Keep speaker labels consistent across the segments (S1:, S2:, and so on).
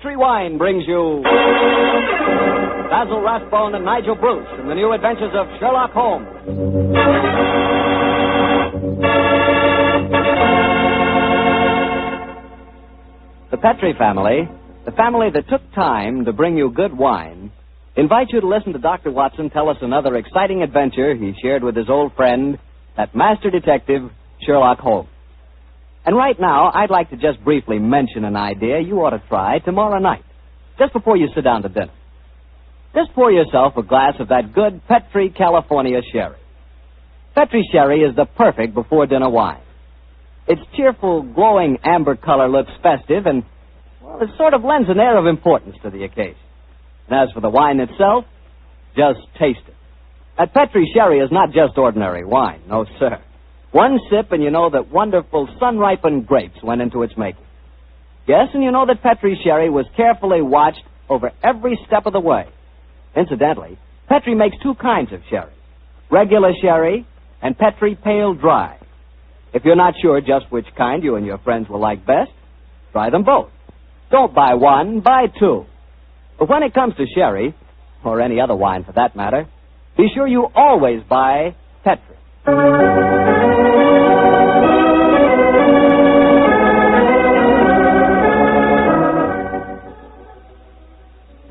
S1: Petri Wine brings you Basil Rathbone and Nigel Bruce in the new adventures of Sherlock Holmes. The Petri family, the family that took time to bring you good wine, invites you to listen to Dr. Watson tell us another exciting adventure he shared with his old friend, that master detective, Sherlock Holmes. And right now, I'd like to just briefly mention an idea you ought to try tomorrow night, just before you sit down to dinner. Just pour yourself a glass of that good Petri California sherry. Petri sherry is the perfect before-dinner wine. Its cheerful, glowing amber color looks festive and, well, it sort of lends an air of importance to the occasion. And as for the wine itself, just taste it. That Petri sherry is not just ordinary wine, no, sir. One sip and you know that wonderful sun-ripened grapes went into its making. Yes, and you know that Petri sherry was carefully watched over every step of the way. Incidentally, Petri makes two kinds of sherry, regular sherry and Petri Pale Dry. If you're not sure just which kind you and your friends will like best, try them both. Don't buy one, buy two. But when it comes to sherry, or any other wine for that matter, be sure you always buy Petri.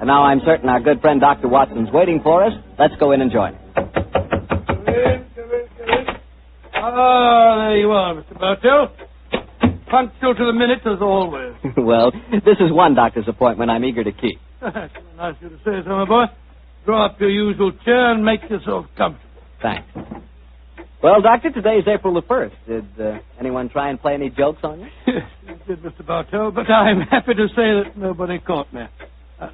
S1: And now I'm certain our good friend Dr. Watson's waiting for us. Let's go in and join him.
S2: Come in. Ah, there you are, Mr. Bartell. Punctual to the minute, as always.
S1: Well, this is one doctor's appointment I'm eager to keep.
S2: That's nice of you to say so, my boy. Draw up your usual chair and make yourself comfortable.
S1: Thanks. Well, Doctor, today's April the 1st. Did anyone try and play any jokes on you?
S2: Yes, you did, Mr. Bartell, but I'm happy to say that nobody caught me.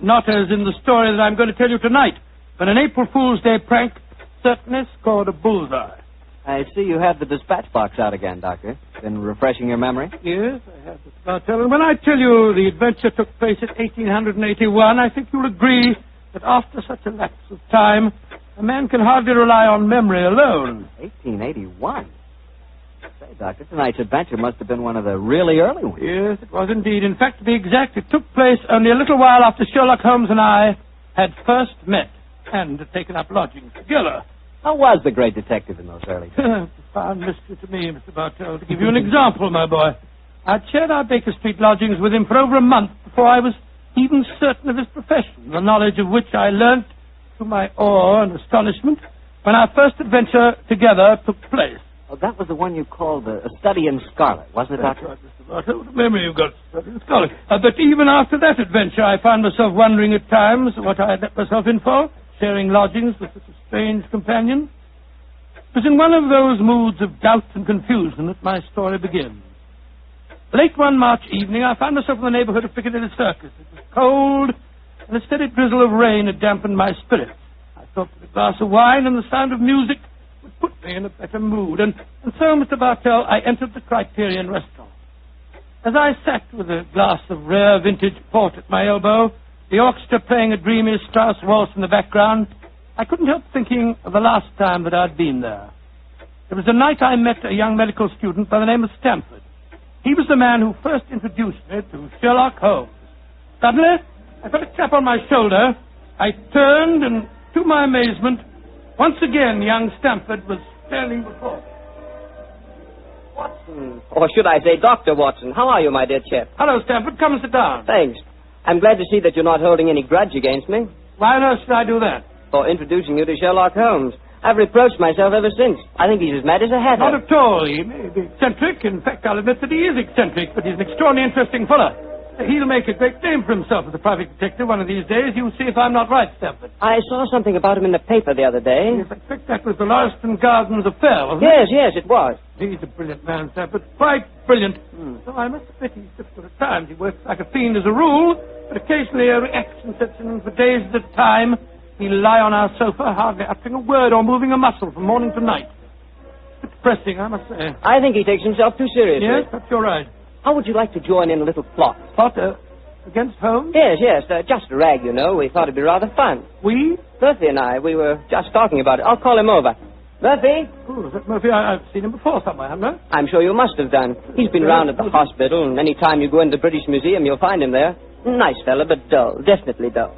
S2: Not as in the story that I'm going to tell you tonight, but an April Fool's Day prank certainly scored a bullseye.
S1: I see you have the dispatch box out again, Doctor. Been refreshing your memory?
S2: Yes, I have, Mr. Bartell. And when I tell you the adventure took place in 1881, I think you'll agree that after such a lapse of time, a man can hardly rely on memory alone.
S1: 1881? Say, Doctor, tonight's adventure must have been one of the really early ones.
S2: Yes, it was indeed. In fact, to be exact, it took place only a little while after Sherlock Holmes and I had first met and had taken up lodgings together.
S1: How was the great detective in those early days?
S2: A fine mystery to me, Mr. Bartell. To give you an example, my boy, I'd shared our Baker Street lodgings with him for over a month before I was even certain of his profession, the knowledge of which I learnt to my awe and astonishment when our first adventure together took place.
S1: Oh, that was the one you called a study in scarlet, wasn't it, Doctor?
S2: That's right, Mr. Bartell. What a memory you've got, study in scarlet. But even after that adventure, I found myself wondering at times what I had let myself in for, sharing lodgings with such a strange companion. It was in one of those moods of doubt and confusion that my story begins. Late one March evening, I found myself in the neighborhood of Piccadilly Circus. It was cold, and a steady drizzle of rain had dampened my spirits. I thought that a glass of wine and the sound of music would put me in a better mood. And so, Mr. Bartell, I entered the Criterion restaurant. As I sat with a glass of rare vintage port at my elbow, the orchestra playing a dreamy Strauss waltz in the background, I couldn't help thinking of the last time that I'd been there. It was the night I met a young medical student by the name of Stamford. He was the man who first introduced me to Sherlock Holmes. Suddenly, I felt a tap on my shoulder. I turned, and to my amazement, once again, young Stamford was standing before me.
S3: Watson. Or should I say Dr. Watson. How are you, my dear chap?
S2: Hello, Stamford. Come and sit down.
S3: Thanks. I'm glad to see that you're not holding any grudge against me.
S2: Why on earth should I do that?
S3: For introducing you to Sherlock Holmes. I've reproached myself ever since. I think he's as mad as a hatter.
S2: Not at all. He may be eccentric. In fact, I'll admit that he is eccentric, but he's an extraordinarily interesting fellow. He'll make a great name for himself as a private detective one of these days. You'll see if I'm not right, Stamford.
S3: I saw something about him in the paper the other day.
S2: Yes, I expect that was the Lauriston Gardens affair, wasn't it?
S3: Yes, it was.
S2: He's a brilliant man, Stamford. Quite brilliant. So I must admit he's difficult at times. He works like a fiend as a rule, but occasionally a reaction sets in, and for days at a time he'll lie on our sofa, hardly uttering a word or moving a muscle from morning to night. It's depressing, I must say.
S3: I think he takes himself too seriously.
S2: Yes, perhaps you're right.
S3: How would you like to join in a little plot?
S2: Plot against Holmes?
S3: Yes, just a rag, you know. We thought it'd be rather fun.
S2: We?
S3: Murphy and I, we were just talking about it. I'll call him over. Murphy?
S2: Oh, is that Murphy? I've seen him before somewhere, haven't I?
S3: I'm sure you must have done. He's been round at the hospital, and any time you go into the British Museum, you'll find him there. Nice fella, but dull. Definitely dull.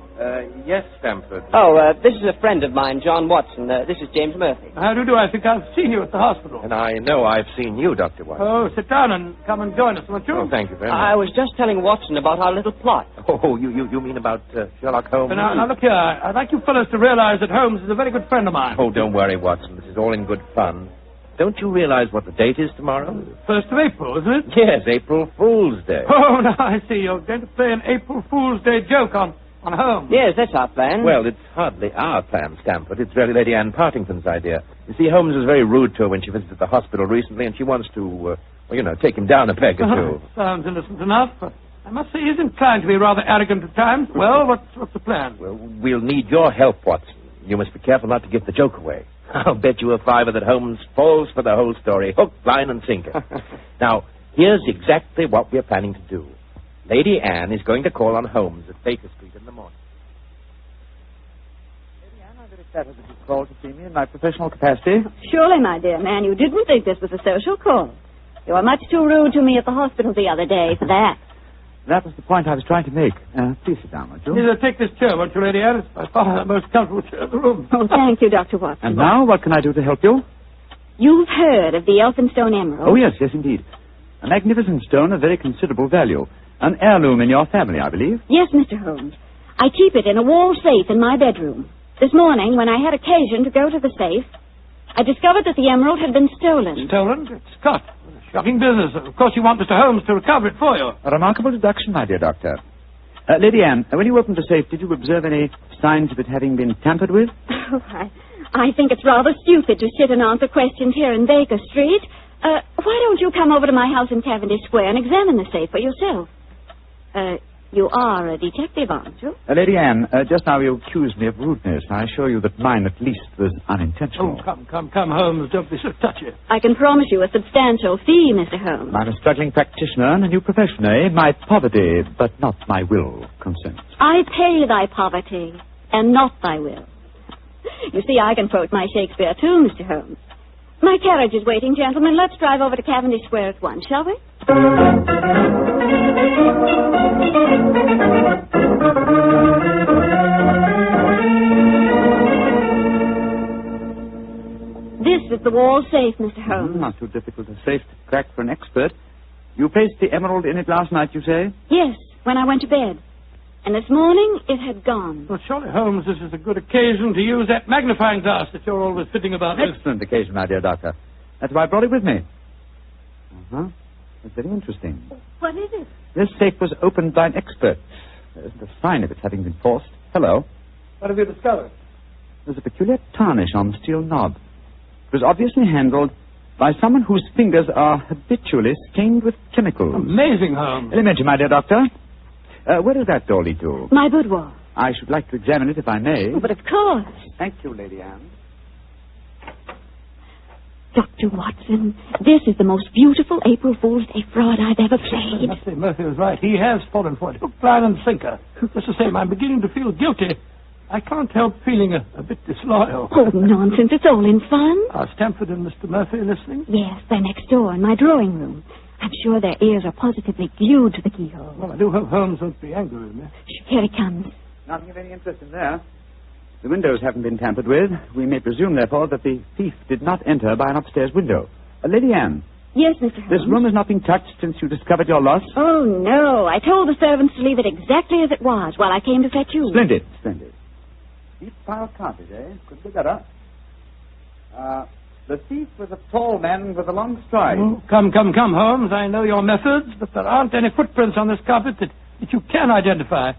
S4: Yes, Stamford.
S3: Oh, this is a friend of mine, John Watson. This is James Murphy.
S2: How do you do? I think I've seen you at the hospital.
S4: And I know I've seen you, Dr. Watson.
S2: Oh, sit down and come and join us, won't you?
S4: Oh, thank you very much.
S3: I was just telling Watson about our little plot.
S4: Oh, you mean about Sherlock Holmes?
S2: Now, look here. I'd like you fellows to realize that Holmes is a very good friend of mine.
S4: Oh, don't worry, Watson. This is all in good fun. Don't you realize what the date is tomorrow?
S2: 1st of April, isn't it?
S4: Yes, April Fool's Day.
S2: Oh, now I see. You're going to play an April Fool's Day joke on Holmes.
S3: Yes, that's our plan.
S4: Well, it's hardly our plan, Stamford. It's really Lady Anne Partington's idea. You see, Holmes was very rude to her when she visited the hospital recently, and she wants to, take him down a peg or two.
S2: Sounds innocent enough. I must say he's inclined to be rather arrogant at times. Well, what's the plan?
S4: Well, we'll need your help, Watson. You must be careful not to give the joke away. I'll bet you a $5 that Holmes falls for the whole story, hook, line, and sinker. Now, here's exactly what we're planning to do. Lady Anne is going to call on Holmes at Baker Street in the morning.
S5: Lady Anne, I'm very flattered that you called to see me in my professional capacity.
S6: Surely, my dear man, you didn't think this was a social call. You were much too rude to me at the hospital the other day for that.
S5: That was the point I was trying to make. Please sit down, won't you?
S2: Please take this chair, won't you, Lady Anne? It's by far the most comfortable chair in the room.
S6: Oh, thank you, Dr. Watson.
S5: And now, what can I do to help you?
S6: You've heard of the Elphinstone Emerald?
S5: Oh, yes, indeed. A magnificent stone of very considerable value. An heirloom in your family, I believe.
S6: Yes, Mr. Holmes. I keep it in a wall safe in my bedroom. This morning, when I had occasion to go to the safe, I discovered that the emerald had been stolen.
S2: Stolen? Scott. Shocking business. Of course, you want Mr. Holmes to recover it for you.
S5: A remarkable deduction, my dear doctor. Lady Anne, when you opened the safe, did you observe any signs of it having been tampered with?
S6: Oh, I think it's rather stupid to sit and answer questions here in Baker Street. Why don't you come over to my house in Cavendish Square and examine the safe for yourself? You are a detective, aren't you?
S5: Lady Anne, just now you accused me of rudeness. I assure you that mine, at least, was unintentional.
S2: Oh, come, Holmes. Don't be so touchy.
S6: I can promise you a substantial fee, Mr. Holmes.
S5: I'm a struggling practitioner in a new profession, eh? My poverty, but not my will, consents.
S6: I pay thy poverty, and not thy will. You see, I can quote my Shakespeare, too, Mr. Holmes. My carriage is waiting, gentlemen. Let's drive over to Cavendish Square at once, shall we? This is the wall safe, Mr. Holmes.
S5: Not too difficult a safe to crack for an expert. You placed the emerald in it last night, you say?
S6: Yes, when I went to bed. And this morning, it had gone.
S2: Well, surely, Holmes, this is a good occasion to use that magnifying glass that you're always fitting about.
S5: Excellent occasion, my dear doctor. That's why I brought it with me. Uh-huh. It's very interesting.
S6: What is it?
S5: This safe was opened by an expert. There isn't a sign of its having been forced. Hello.
S2: What have you discovered?
S5: There's a peculiar tarnish on the steel knob. It was obviously handled by someone whose fingers are habitually stained with chemicals.
S2: Amazing, Holmes.
S5: Elementary, my dear doctor. Where does that door lead to?
S6: My boudoir.
S5: I should like to examine it if I may.
S6: Oh, but of course.
S5: Thank you, Lady Anne.
S6: Dr. Watson, this is the most beautiful April Fool's Day fraud I've ever played.
S2: Murphy was right. He has fallen for it. Hook, line, and sinker. Just the same, I'm beginning to feel guilty. I can't help feeling a bit disloyal.
S6: Oh, nonsense. It's all in fun.
S2: Are Stamford and Mr. Murphy listening?
S6: Yes, they're next door in my drawing room. I'm sure their ears are positively glued to the keyhole.
S2: Well, I do hope Holmes won't be angry with me.
S6: Shh, here he comes.
S5: Nothing of any interest in there. The windows haven't been tampered with. We may presume, therefore, that the thief did not enter by an upstairs window. Lady Anne.
S6: Yes, Mr. Holmes?
S5: This room has not been touched since you discovered your loss?
S6: Oh, no. I told the servants to leave it exactly as it was while I came to fetch you.
S5: Splendid, splendid. Deep pile carpet, eh? Could be better. The thief was a tall man with a long stride.
S2: Oh, come, Holmes. I know your methods, but there aren't any footprints on this carpet that you can identify,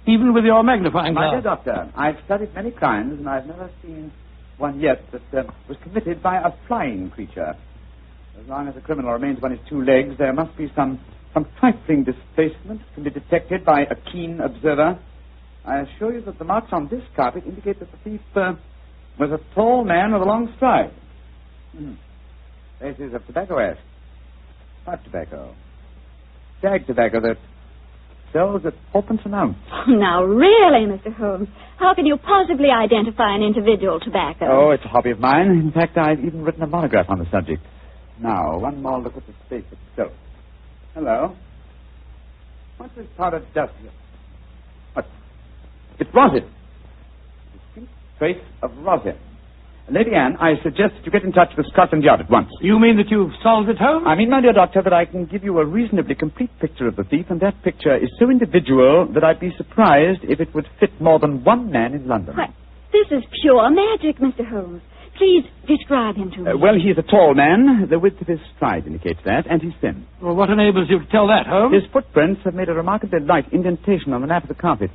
S2: even with your magnifying glass.
S5: My dear doctor, I've studied many crimes, and I've never seen one yet that was committed by a flying creature. As long as a criminal remains upon his two legs, there must be some trifling displacement can be detected by a keen observer. I assure you that the marks on this carpet indicate that the thief was a tall man with a long stride. Traces of tobacco ash. Pipe tobacco. Shag tobacco that sells at 4p an ounce.
S6: Oh, now, really, Mr. Holmes, how can you possibly identify an individual tobacco?
S5: Oh, it's a hobby of mine. In fact, I've even written a monograph on the subject. Now, one more look at the safe itself. Hello. What's this powdered dust here? It rosin. Distinct trace of rosin. Lady Anne, I suggest you get in touch with Scotland Yard at once.
S2: You mean that you've solved it, Holmes?
S5: I mean, my dear doctor, that I can give you a reasonably complete picture of the thief, and that picture is so individual that I'd be surprised if it would fit more than one man in London.
S6: Why, this is pure magic, Mr. Holmes. Please describe him to me.
S5: Well, he's a tall man. The width of his stride indicates that, and he's thin.
S2: Well, what enables you to tell that, Holmes?
S5: His footprints have made a remarkably light indentation on the lap of the carpet.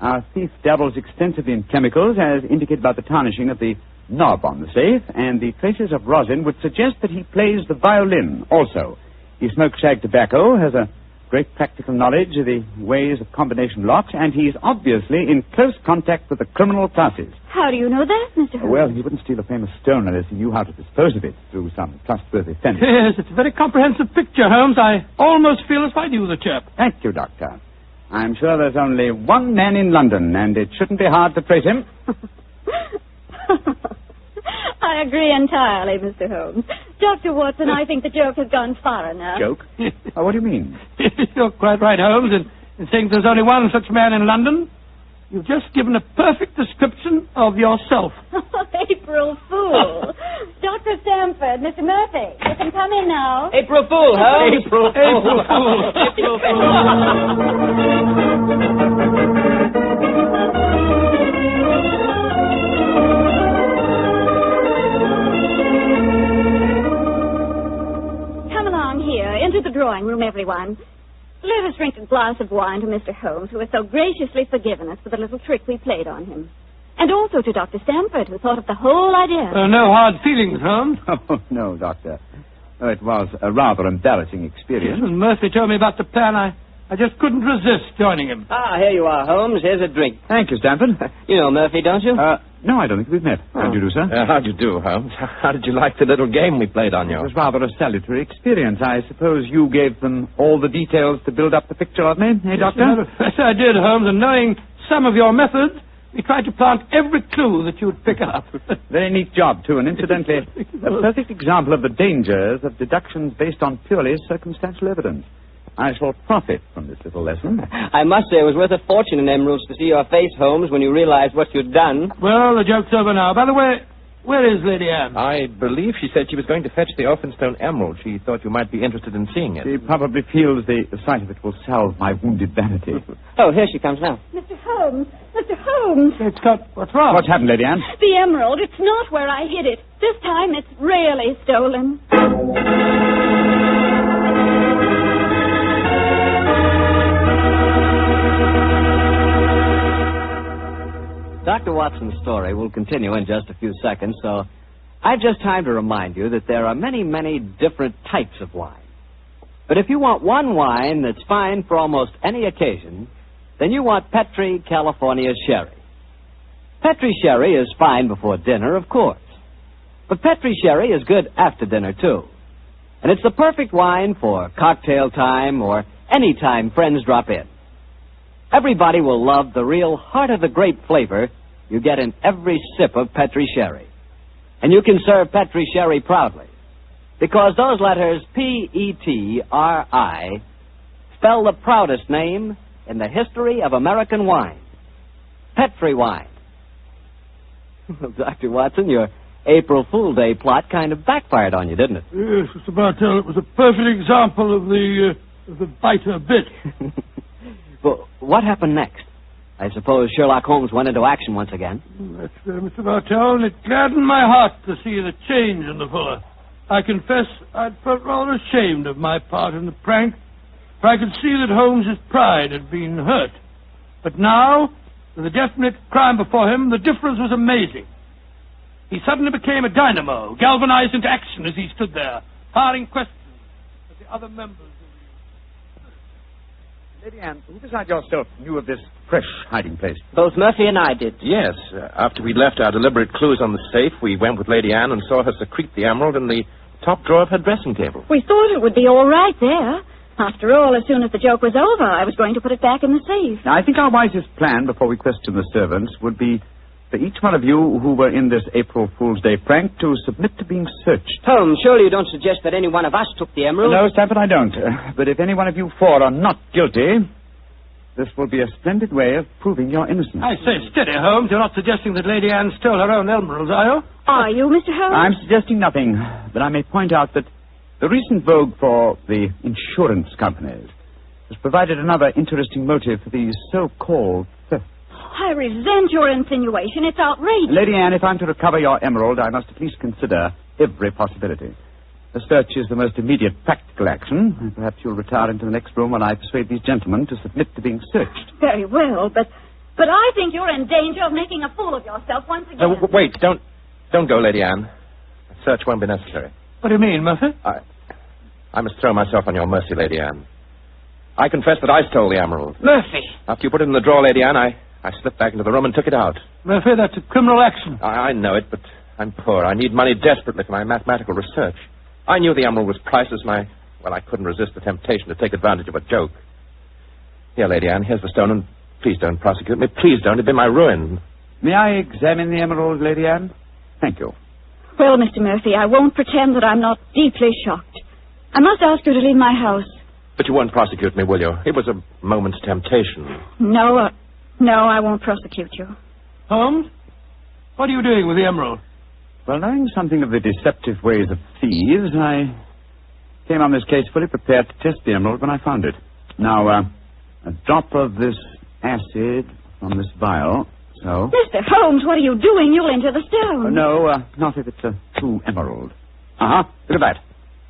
S5: Our thief dabbles extensively in chemicals, as indicated by the tarnishing of the knob on the safe, and the traces of rosin would suggest that he plays the violin also. He smokes shag tobacco, has a great practical knowledge of the ways of combination locks, and he's obviously in close contact with the criminal classes.
S6: How do you know that, Mr. Holmes?
S5: Well, he wouldn't steal a famous stone unless he knew how to dispose of it through some trustworthy fence.
S2: Yes, it's a very comprehensive picture, Holmes. I almost feel as if I knew the chap.
S5: Thank you, Doctor. I'm sure there's only one man in London, and it shouldn't be hard to trace him.
S6: I agree entirely, Mr. Holmes. Dr. Watson, I think the joke has gone far enough.
S5: Joke? What do you mean?
S2: You're quite right, Holmes, in saying there's only one such man in London. You've just given a perfect description of yourself.
S6: April Fool. Dr. Stamford, Mr. Murphy, you can come in now.
S3: April Fool, Holmes.
S2: April Fool.
S3: April Fool.
S6: Into the drawing room, everyone. Let us drink a glass of wine to Mr. Holmes, who has so graciously forgiven us for the little trick we played on him. And also to Dr. Stamford, who thought of the whole idea.
S2: No hard feelings, Holmes.
S5: Oh, no, Doctor. Oh, it was a rather embarrassing experience.
S2: When Murphy told me about the plan, I just couldn't resist joining him.
S3: Ah, here you are, Holmes. Here's a drink.
S5: Thank you, Stamford.
S3: You know Murphy, don't you?
S5: No, I don't think we've met. How do you do, sir?
S4: How'd you do, Holmes? How did you like the little game we played on you?
S5: It was rather a salutary experience. I suppose you gave them all the details to build up the picture of me, eh, Doctor?
S2: Yes, I did, Holmes, and knowing some of your methods, we tried to plant every clue that you'd pick up.
S5: Very neat job, too, and incidentally, a perfect example of the dangers of deductions based on purely circumstantial evidence. I shall profit from this little lesson.
S3: I must say it was worth a fortune in emeralds to see your face, Holmes, when you realized what you'd done.
S2: Well, the joke's over now. By the way, where is Lady Anne?
S4: I believe she said she was going to fetch the Elphinstone emerald. She thought you might be interested in seeing it.
S5: She probably feels the sight of it will salve my wounded vanity.
S3: Oh, here she comes now.
S6: Mr. Holmes! Mr. Holmes!
S2: What's wrong?
S5: What's happened, Lady Anne?
S6: The emerald. It's not where I hid it. This time it's really stolen.
S1: Dr. Watson's story will continue in just a few seconds, so I've just time to remind you that there are many, many different types of wine. But if you want one wine that's fine for almost any occasion, then you want Petri California Sherry. Petri Sherry is fine before dinner, of course. But Petri Sherry is good after dinner, too. And it's the perfect wine for cocktail time or any time friends drop in. Everybody will love the real heart-of-the-grape flavor you get in every sip of Petri Sherry. And you can serve Petri Sherry proudly, because those letters P-E-T-R-I spell the proudest name in the history of American wine. Petri wine. Well, Dr. Watson, your April Fool's Day plot kind of backfired on you, didn't it?
S2: Yes, Mr. Bartell, it was a perfect example of the biter bit.
S1: Well, what happened next? I suppose Sherlock Holmes went into action once again.
S2: That's fair, Mr. Bartell, and it gladdened my heart to see the change in the fella. I confess I'd felt rather ashamed of my part in the prank, for I could see that Holmes's pride had been hurt. But now, with a definite crime before him, the difference was amazing. He suddenly became a dynamo, galvanized into action as he stood there, firing questions at the other members.
S5: Lady Anne, who besides yourself knew of this fresh hiding place?
S3: Both Murphy and I did.
S4: Yes. After we'd left our deliberate clues on the safe, we went with Lady Anne and saw her secrete the emerald in the top drawer of her dressing table.
S6: We thought it would be all right there. After all, as soon as the joke was over, I was going to put it back in the safe.
S5: Now, I think our wisest plan before we question the servants would be for each one of you who were in this April Fool's Day prank to submit to being searched.
S3: Holmes, surely you don't suggest that any one of us took the emerald?
S5: No, Stamford, I don't. But if any one of you four are not guilty, This will be a splendid way of proving your innocence.
S2: I say, steady, Holmes. You're not suggesting that Lady Anne stole her own emeralds, are you?
S6: Are you, Mr. Holmes?
S5: I'm suggesting nothing, but I may point out that the recent vogue for the insurance companies has provided another interesting motive for these so-called thefts.
S6: I resent your insinuation. It's outrageous.
S5: Lady Anne, if I'm to recover your emerald, I must at least consider every possibility. The search is the most immediate practical action. And perhaps you'll retire into the next room while I persuade these gentlemen to submit to being searched.
S6: Very well, but I think you're in danger of making a fool of yourself once again.
S4: No, wait, don't go, Lady Anne. A search won't be necessary.
S2: What do you mean, Murphy?
S4: I must throw myself on your mercy, Lady Anne. I confess that I stole the emerald.
S2: Murphy!
S4: After you put it in the drawer, Lady Anne, I slipped back into the room and took it out.
S2: Murphy, that's a criminal action.
S4: I know it, but I'm poor. I need money desperately for my mathematical research. I knew the emerald was priceless, and I couldn't resist the temptation to take advantage of a joke. Here, Lady Anne, here's the stone, and please don't prosecute me. Please don't. It'd be my ruin.
S5: May I examine the emerald, Lady Anne? Thank you.
S6: Well, Mr. Murphy, I won't pretend that I'm not deeply shocked. I must ask you to leave my house.
S4: But you won't prosecute me, will you? It was a moment's temptation.
S6: No, I won't prosecute you.
S2: Holmes? What are you doing with the emerald?
S5: Well, knowing something of the deceptive ways of thieves, I came on this case fully prepared to test the emerald when I found it. Now, a drop of this acid from this vial, so...
S6: Mr. Holmes, what are you doing? You'll enter the stone.
S5: No, not if it's a true emerald. Look at that.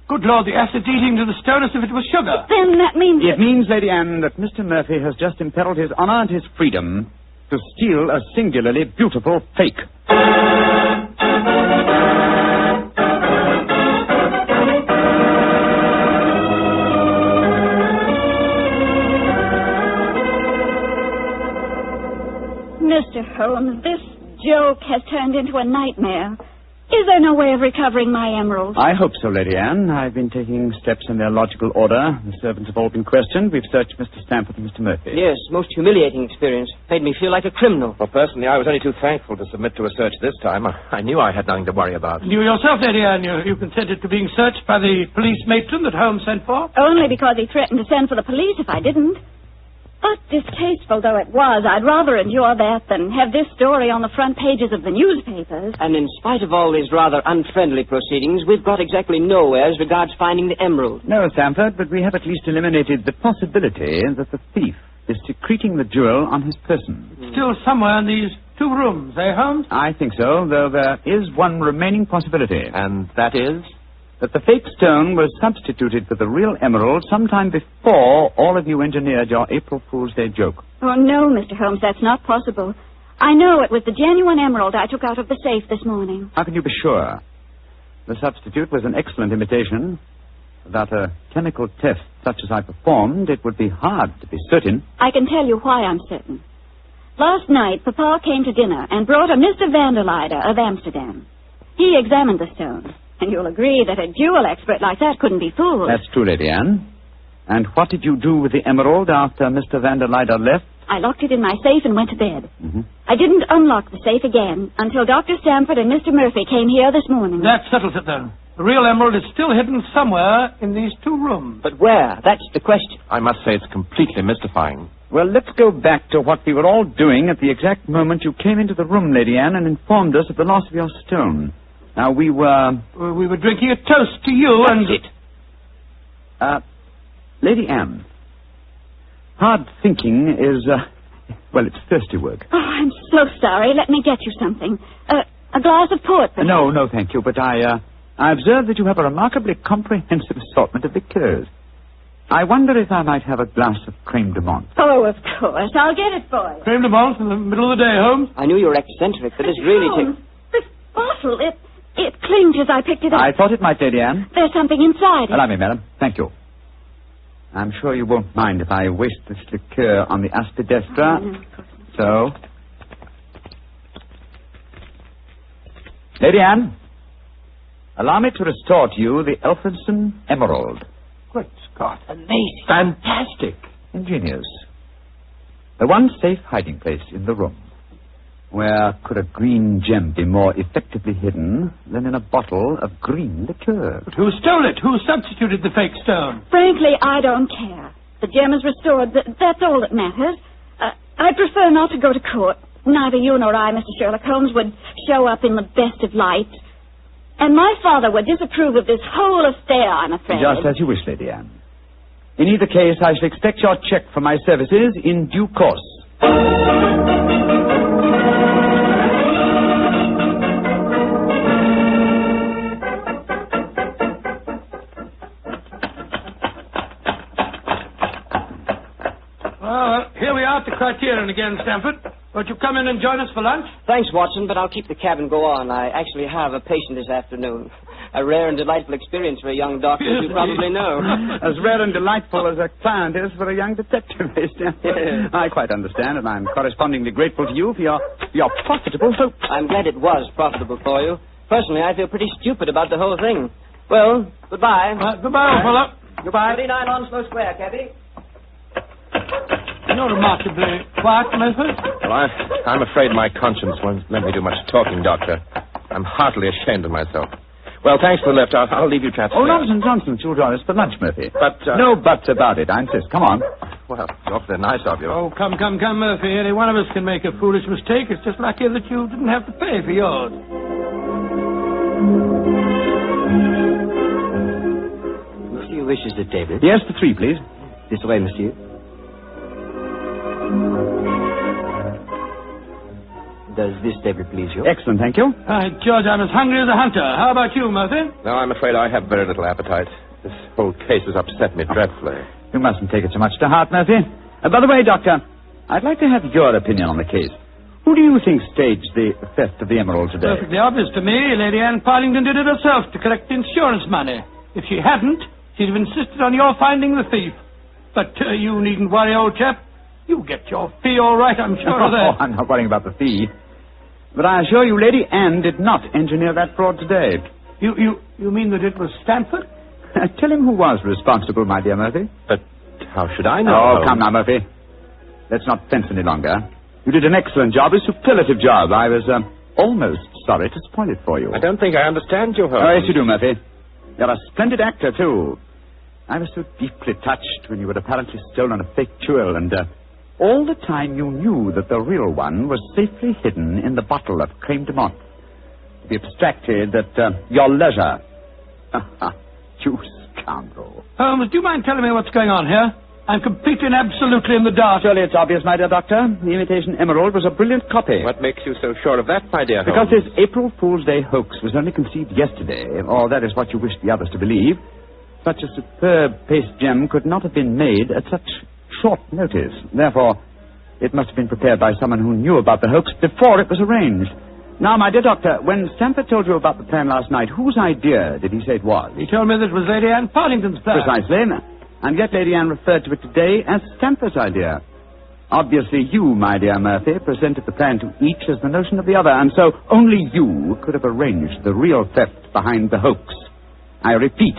S2: Good Lord, the acid's eating to the stone as if it was sugar.
S6: Then that means...
S5: It means, Lady Anne, that Mr. Murphy has just imperiled his honor and his freedom to steal a singularly beautiful fake.
S6: Mr. Holmes, this joke has turned into a nightmare. Is there no way of recovering my emerald?
S5: I hope so, Lady Anne. I've been taking steps in their logical order. The servants have all been questioned. We've searched Mr. Stamford and Mr. Murphy.
S3: Yes, most humiliating experience. Made me feel like a criminal.
S4: Well, personally, I was only too thankful to submit to a search this time. I knew I had nothing to worry about.
S2: You yourself, Lady Anne, you consented to being searched by the police matron that Holmes sent for?
S6: Only because he threatened to send for the police if I didn't. But distasteful though it was, I'd rather endure that than have this story on the front pages of the newspapers.
S3: And in spite of all these rather unfriendly proceedings, we've got exactly nowhere as regards finding the emerald.
S5: No, Stamford, but we have at least eliminated the possibility that the thief is secreting the jewel on his person.
S2: Still somewhere in these two rooms, eh, Holmes?
S5: I think so, though there is one remaining possibility.
S4: And that is?
S5: That the fake stone was substituted for the real emerald sometime before all of you engineered your April Fool's Day joke.
S6: Oh, no, Mr. Holmes, that's not possible. I know it was the genuine emerald I took out of the safe this morning.
S5: How can you be sure? The substitute was an excellent imitation. Without a chemical test such as I performed, it would be hard to be certain.
S6: I can tell you why I'm certain. Last night, Papa came to dinner and brought a Mr. Vanderleider of Amsterdam. He examined the stone. And you'll agree that a jewel expert like that couldn't be fooled.
S5: That's true, Lady Anne. And what did you do with the emerald after Mr. Vanderleider left?
S6: I locked it in my safe and went to bed.
S5: Mm-hmm.
S6: I didn't unlock the safe again until Dr. Stamford and Mr. Murphy came here this morning.
S2: That settles it, then. The real emerald is still hidden somewhere in these two rooms.
S3: But where? That's the question.
S4: I must say it's completely mystifying.
S5: Well, let's go back to what we were all doing at the exact moment you came into the room, Lady Anne, and informed us of the loss of your stone. Now, we were
S2: drinking a toast to you,
S3: That's
S2: and...
S3: it.
S5: Lady Anne, hard thinking is, it's thirsty work.
S6: Oh, I'm so sorry. Let me get you something. A glass of port, perhaps?
S5: No, thank you, but I observe that you have a remarkably comprehensive assortment of liqueurs. I wonder if I might have a glass of creme de menthe.
S6: Oh, of course. I'll get it for you.
S2: Creme de menthe in the middle of the day, Holmes.
S3: I knew you were eccentric, but this really...
S6: Holmes, this bottle, it clinked as I picked it up.
S5: I thought it might, Lady Anne.
S6: There's something inside it.
S5: Allow me, madam. Thank you. I'm sure you won't mind if I waste this liqueur on the aspidestra.
S6: Oh, no, of course not.
S5: So... Lady Anne, allow me to restore to you the Elphinstone Emerald.
S2: Great Scott.
S3: Amazing.
S4: Fantastic.
S5: Ingenious. The one safe hiding place in the room. Where could a green gem be more effectively hidden than in a bottle of green liqueur?
S2: But who stole it? Who substituted the fake stone?
S6: Frankly, I don't care. The gem is restored. That's all that matters. I prefer not to go to court. Neither you nor I, Mr. Sherlock Holmes, would show up in the best of lights. And my father would disapprove of this whole affair, I'm afraid.
S5: Just as you wish, Lady Anne. In either case, I shall expect your check for my services in due course.
S2: Well, here we are at the Criterion again, Stamford. Won't you come in and join us for lunch?
S3: Thanks, Watson, but I'll keep the cab and go on. I actually have a patient this afternoon. A rare and delightful experience for a young doctor, as you probably know.
S5: As rare and delightful as a client is for a young detective,
S3: Yeah.
S5: I quite understand, and I'm correspondingly grateful to you for your profitable hope.
S3: I'm glad it was profitable for you. Personally, I feel pretty stupid about the whole thing. Well, goodbye.
S2: Goodbye, old fellow.
S5: Goodbye.
S3: 39 Onslow Square, cabby.
S2: You're remarkably quiet, Milford.
S4: Well, I'm afraid my conscience won't let me do much talking, Doctor. I'm heartily ashamed of myself. Well, thanks for the lift. I'll leave you chaps.
S5: Oh,
S4: there.
S5: nonsense. You'll join us for lunch, Murphy.
S4: But,
S5: No buts about it, I insist. Come on.
S4: Well, it's awfully nice of you.
S2: Oh, come, Murphy. Any one of us can make a foolish mistake. It's just lucky that you didn't have to pay for yours.
S1: Monsieur wishes a table.
S5: Yes, for three, please.
S1: This way, monsieur. Does this table please you?
S5: Excellent, thank you.
S2: By George, I'm as hungry as a hunter. How about you, Murphy?
S4: No, I'm afraid I have very little appetite. This whole case has upset me dreadfully.
S5: You mustn't take it so much to heart, Murphy. By the way, Doctor, I'd like to have your opinion on the case. Who do you think staged the theft of the emerald today?
S2: Perfectly obvious to me. Lady Anne Partington did it herself to collect insurance money. If she hadn't, she'd have insisted on your finding the thief. But you needn't worry, old chap. You'll get your fee all right, I'm sure of that.
S5: Oh, I'm not worrying about the fee. But I assure you, Lady Anne did not engineer that fraud today.
S2: You mean that it was Stanford?
S5: Tell him who was responsible, my dear Murphy.
S4: But how should I know?
S5: Oh, come now, Murphy. Let's not fence any longer. You did an excellent job, a superlative job. I was almost sorry to spoil it for you.
S4: I don't think I understand you, Holmes.
S5: Oh, yes, you do, Murphy. You're a splendid actor, too. I was so deeply touched when you had apparently stolen a fake jewel, and all the time you knew that the real one was safely hidden in the bottle of creme de menthe. To be abstracted at your leisure. You scoundrel.
S2: Holmes, do you mind telling me what's going on here? I'm completely and absolutely in the dark.
S5: Surely it's obvious, my dear Doctor. The imitation emerald was a brilliant copy.
S4: What makes you so sure of that, my dear
S5: Because
S4: Holmes?
S5: this April Fool's Day hoax was only conceived yesterday, or that is what you wish the others to believe. Such a superb paste gem could not have been made at such short notice. Therefore, it must have been prepared by someone who knew about the hoax before it was arranged. Now, my dear Doctor, when Stamford told you about the plan last night, whose idea did he say it was?
S2: He told me that it was Lady Anne Partington's plan.
S5: Precisely. And yet Lady Anne referred to it today as Stamford's idea. Obviously, you, my dear Murphy, presented the plan to each as the notion of the other, and so only you could have arranged the real theft behind the hoax. I repeat,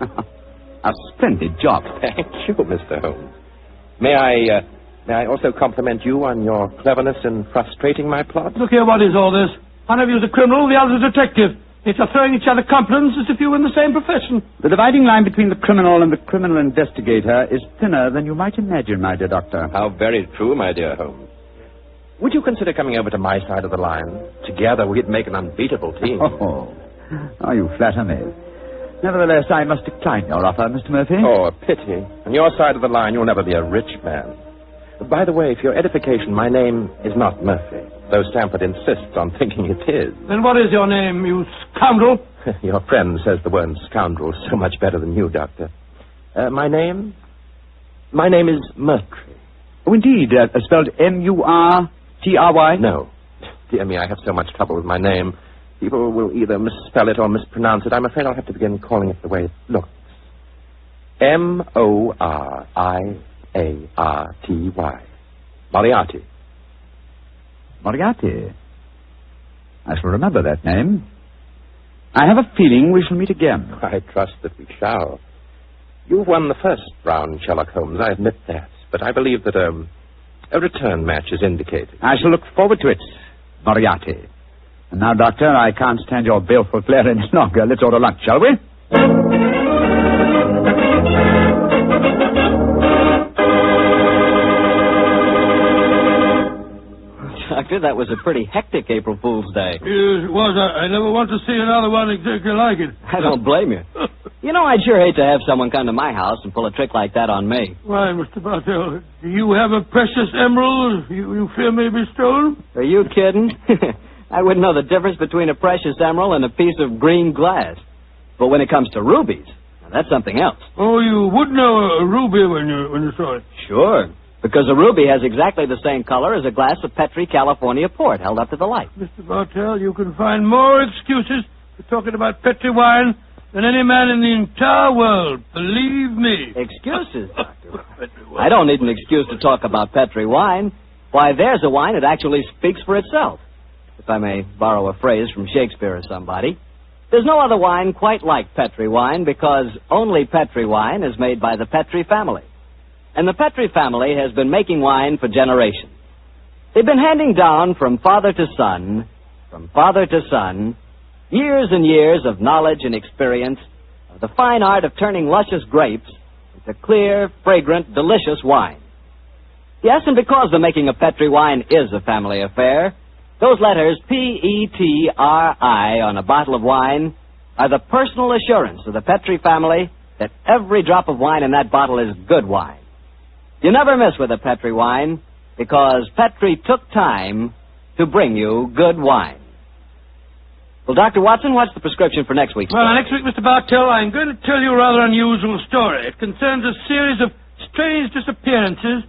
S5: a splendid job.
S4: Thank you, Mr. Holmes. May I also compliment you on your cleverness in frustrating my plot?
S2: Look here, what is all this? One of you is a criminal, the other is a detective. It's like throwing each other compliments as if you were in the same profession.
S5: The dividing line between the criminal and the criminal investigator is thinner than you might imagine, my dear Doctor.
S4: How very true, my dear Holmes. Would you consider coming over to my side of the line? Together we'd make an unbeatable team.
S5: Oh, you flatter me. Nevertheless, I must decline your offer, Mr. Murphy.
S4: Oh, a pity. On your side of the line, you'll never be a rich man. By the way, for your edification, my name is not Murphy, though Stamford insists on thinking it is.
S2: Then what is your name, you scoundrel?
S4: Your friend says the word scoundrel so much better than you, Doctor. My name is Mercury.
S5: Oh, indeed. Spelled M-U-R-T-R-Y?
S4: No. Dear me, I have so much trouble with my name. People will either misspell it or mispronounce it. I'm afraid I'll have to begin calling it the way it looks. M-O-R-I-A-R-T-Y. Moriarty.
S5: Moriarty. I shall remember that name. I have a feeling we shall meet again.
S4: I trust that we shall. You've won the first round, Sherlock Holmes, I admit that. But I believe that a return match is indicated.
S5: I shall look forward to it, Moriarty. And now, Doctor, I can't stand your baleful flair any longer. Let's order lunch, shall we?
S1: Doctor, that was a pretty hectic April Fool's Day.
S2: Yes, it was. I never want to see another one exactly like it.
S1: I don't blame you. You know, I'd sure hate to have someone come to my house and pull a trick like that on me.
S2: Why, Mr. Bartell, do you have a precious emerald you fear may be stolen?
S1: Are you kidding? I wouldn't know the difference between a precious emerald and a piece of green glass. But when it comes to rubies, now that's something else.
S2: Oh, you would know a ruby when you saw it?
S1: Sure, because a ruby has exactly the same color as a glass of Petri California port held up to the light.
S2: Mr. Bartell, you can find more excuses for talking about Petri wine than any man in the entire world. Believe me.
S1: Excuses, Doctor? I don't need an excuse to talk about Petri wine. Why, there's a wine that actually speaks for itself, if I may borrow a phrase from Shakespeare or somebody. There's no other wine quite like Petri wine because only Petri wine is made by the Petri family. And the Petri family has been making wine for generations. They've been handing down from father to son, years and years of knowledge and experience of the fine art of turning luscious grapes into clear, fragrant, delicious wine. Yes, and because the making of Petri wine is a family affair, those letters Petri on a bottle of wine are the personal assurance of the Petri family that every drop of wine in that bottle is good wine. You never miss with a Petri wine because Petri took time to bring you good wine. Well, Dr. Watson, what's the prescription for next week?
S2: Well, next week, Mr. Bartell, I'm going to tell you a rather unusual story. It concerns a series of strange disappearances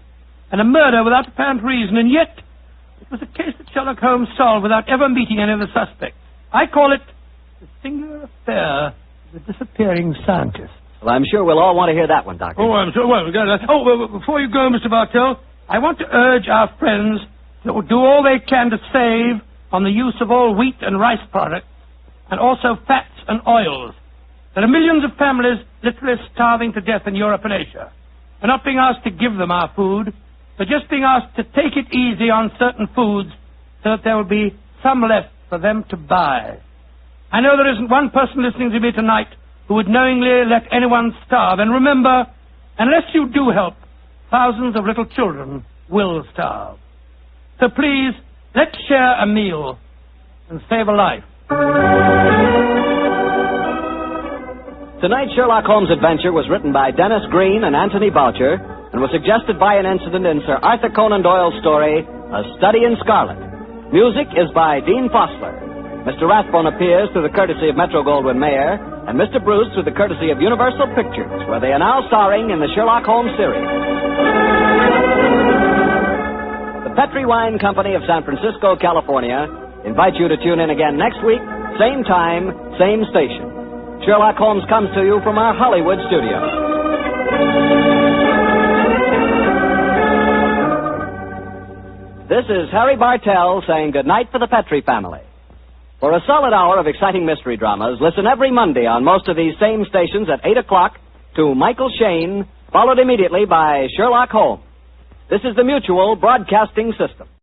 S2: and a murder without apparent reason, and yet it was a case that Sherlock Holmes solved without ever meeting any of the suspects. I call it the singular affair of the disappearing scientist.
S1: Well, I'm sure we'll all want to hear that one, Doctor.
S2: Oh, I'm sure. Well, before you go, Mr. Bartell, I want to urge our friends to do all they can to save on the use of all wheat and rice products, and also fats and oils. There are millions of families literally starving to death in Europe and Asia. We're not being asked to give them our food. They're just being asked to take it easy on certain foods so that there will be some left for them to buy. I know there isn't one person listening to me tonight who would knowingly let anyone starve. And remember, unless you do help, thousands of little children will starve. So please, let's share a meal and save a life.
S1: Tonight's Sherlock Holmes adventure was written by Dennis Green and Anthony Boucher and was suggested by an incident in Sir Arthur Conan Doyle's story, A Study in Scarlet. Music is by Dean Fossler. Mr. Rathbone appears through the courtesy of Metro-Goldwyn-Mayer, and Mr. Bruce through the courtesy of Universal Pictures, where they are now starring in the Sherlock Holmes series. The Petri Wine Company of San Francisco, California, invites you to tune in again next week, same time, same station. Sherlock Holmes comes to you from our Hollywood studio. This is Harry Bartell saying goodnight for the Petri family. For a solid hour of exciting mystery dramas, listen every Monday on most of these same stations at 8 o'clock to Michael Shayne, followed immediately by Sherlock Holmes. This is the Mutual Broadcasting System.